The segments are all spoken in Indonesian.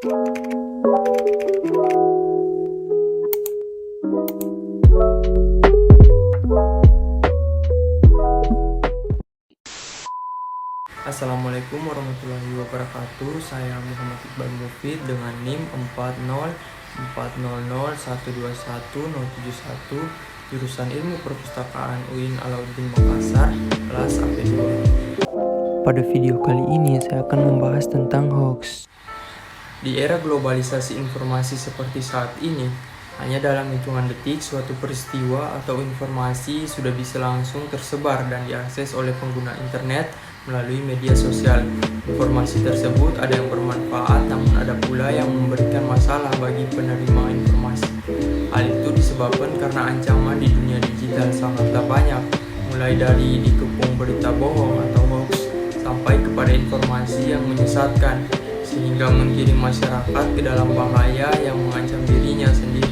Assalamualaikum warahmatullahi wabarakatuh. Saya Muhammad Iqbal Mufid dengan NIM 4040121 jurusan Ilmu Perpustakaan UIN Alauddin Makassar, kelas AP2. Pada video kali ini saya akan membahas tentang hoax. Di era globalisasi informasi seperti saat ini, hanya dalam hitungan detik suatu peristiwa atau informasi sudah bisa langsung tersebar dan diakses oleh pengguna internet melalui media sosial. Informasi tersebut ada yang bermanfaat, namun ada pula yang memberikan masalah bagi penerima informasi. Hal itu disebabkan karena ancaman di dunia digital sangatlah banyak, mulai dari dikepung berita bohong atau hoax sampai kepada informasi yang menyesatkan, sehingga menggiring masyarakat ke dalam bahaya yang mengancam dirinya sendiri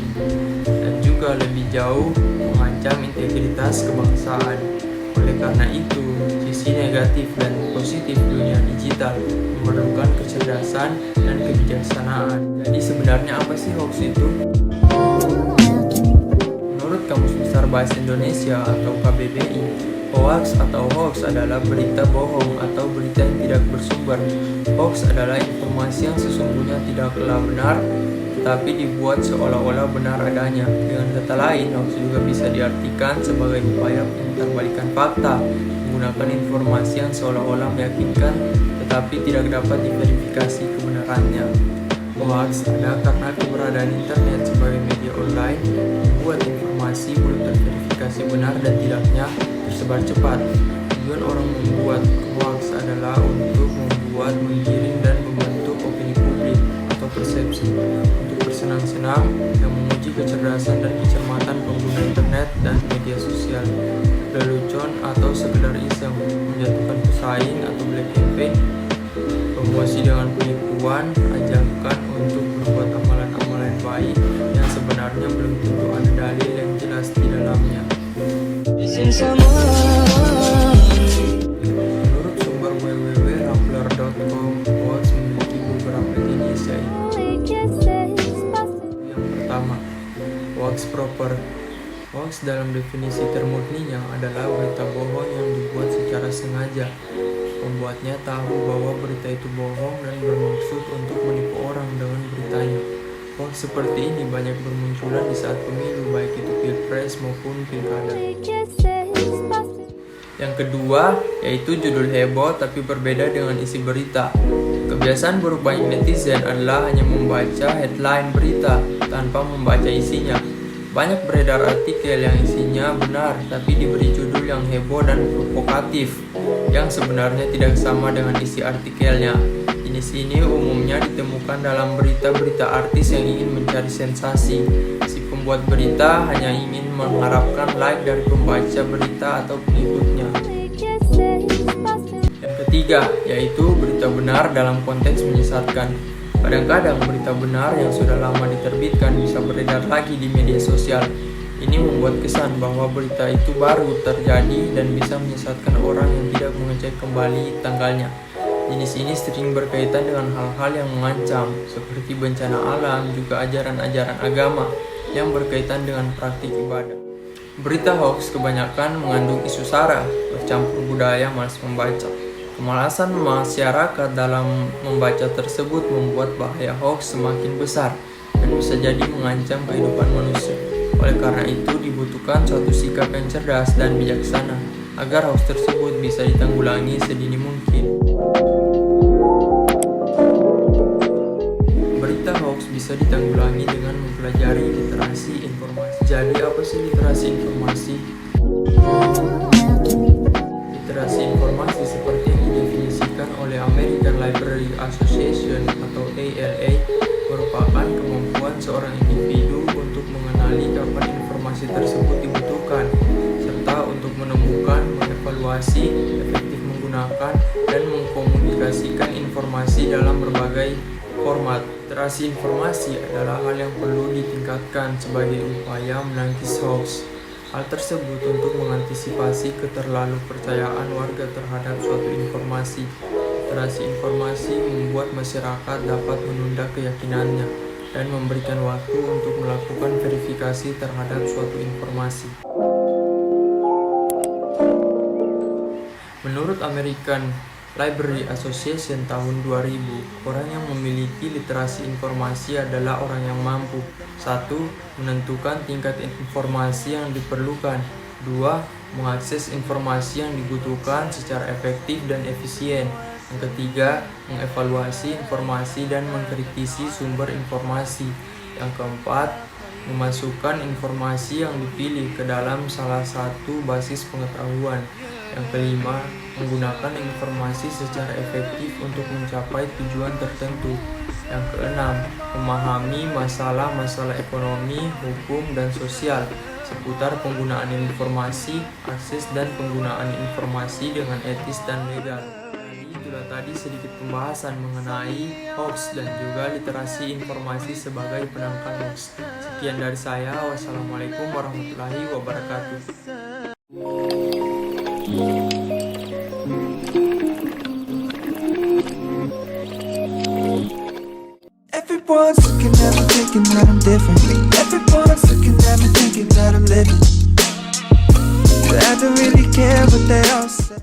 dan juga lebih jauh mengancam integritas kebangsaan. Oleh karena itu, sisi negatif dan positif dunia digital memerlukan kecerdasan dan kebijaksanaan. Jadi sebenarnya apa sih hoax itu? Menurut Kamus Besar Bahasa Indonesia atau KBBI, hoax atau hoax adalah berita bohong atau berita yang tidak bersumber. Hoax adalah informasi yang sesungguhnya tidaklah benar, tetapi dibuat seolah-olah benar adanya. Dengan kata lain, hoax juga bisa diartikan sebagai upaya pemutarbalikan fakta, menggunakan informasi yang seolah-olah meyakinkan, tetapi tidak dapat diverifikasi kebenarannya. Hoax ada karena keberadaan internet sebagai media online membuat informasi belum terverifikasi benar dan tidaknya tersebar cepat. Tujuan orang membuat hoax adalah untuk membuat, menggiring, dan membentuk opini publik atau persepsi untuk bersenang-senang yang menguji kecerdasan dan kecermatan pengguna internet dan media sosial. Lelucon atau sekedar iseng, menjatuhkan pesaing atau black campaign, promosi dengan penipuan, ajakan untuk berbuat amalan-amalan baik yang sebenarnya belum tentu ada dalil yang jelas di dalamnya. Menurut sumber www.rappler.com, hoax memiliki beberapa jenis, yaitu yang pertama, hoax proper. Hoax dalam definisi termurninya adalah berita bohong yang dibuat secara sengaja. Pembuatnya tahu bahwa berita itu bohong dan bermaksud untuk menipu orang dengan beritanya. Hoax seperti ini banyak bermunculan di saat pemilu, baik itu pilpres maupun pilkada. Yang kedua, yaitu judul heboh tapi berbeda dengan isi berita. Kebiasaan buruk banyak netizen adalah hanya membaca headline berita tanpa membaca isinya. Banyak beredar artikel yang isinya benar tapi diberi judul yang heboh dan provokatif yang sebenarnya tidak sama dengan isi artikelnya. Jenis ini umumnya ditemukan dalam berita-berita artis yang ingin mencari sensasi. Si pembuat berita hanya ingin mengharapkan like dari pembaca berita atau pengikutnya. Yang ketiga, yaitu berita benar dalam konteks menyesatkan. Kadang-kadang berita benar yang sudah lama diterbitkan bisa beredar lagi di media sosial. Ini membuat kesan bahwa berita itu baru terjadi dan bisa menyesatkan orang yang tidak mengecek kembali tanggalnya. Jenis ini sering berkaitan dengan hal-hal yang mengancam, seperti bencana alam, juga ajaran-ajaran agama yang berkaitan dengan praktik ibadah. Berita hoax kebanyakan mengandung isu sara, bercampur budaya malas membaca. Kemalasan masyarakat dalam membaca tersebut membuat bahaya hoax semakin besar dan bisa jadi mengancam kehidupan manusia. Oleh karena itu dibutuhkan suatu sikap yang cerdas dan bijaksana agar hoax tersebut bisa ditanggulangi sedini mungkin. Berita hoax bisa ditanggulangi dengan mempelajari literasi informasi. Jadi apa sih literasi informasi? Literasi informasi seperti yang didefinisikan oleh American Library Association atau ALA merupakan kemampuan seorang individu untuk mengenali kapan informasi tersebut dibutuhkan, serta untuk menemukan, mengevaluasi, efektif menggunakan, dan mengkomunikasikan informasi dalam berbagai format. Literasi informasi adalah hal yang perlu ditingkatkan sebagai upaya menangkis hoax. Hal tersebut untuk mengantisipasi keterlalu percayaan warga terhadap suatu informasi. Literasi informasi membuat masyarakat dapat menunda keyakinannya dan memberikan waktu untuk melakukan verifikasi terhadap suatu informasi. Menurut American Library Association tahun 2000, orang yang memiliki literasi informasi adalah orang yang mampu 1. Menentukan tingkat informasi yang diperlukan. 2. Mengakses informasi yang dibutuhkan secara efektif dan efisien. Yang ketiga, mengevaluasi informasi dan mengkritisi sumber informasi. Yang keempat, memasukkan informasi yang dipilih ke dalam salah satu basis pengetahuan. Yang kelima, menggunakan informasi secara efektif untuk mencapai tujuan tertentu. Yang keenam, memahami masalah-masalah ekonomi, hukum, dan sosial seputar penggunaan informasi, akses dan penggunaan informasi dengan etis dan legal. Itulah tadi sedikit pembahasan mengenai hoax dan juga literasi informasi sebagai penangkal hoax. Sekian dari saya. Wassalamualaikum warahmatullahi wabarakatuh. Everyone's looking at me thinking that I'm different. Everyone's looking at me thinking that I'm living, but I don't really care what they all say.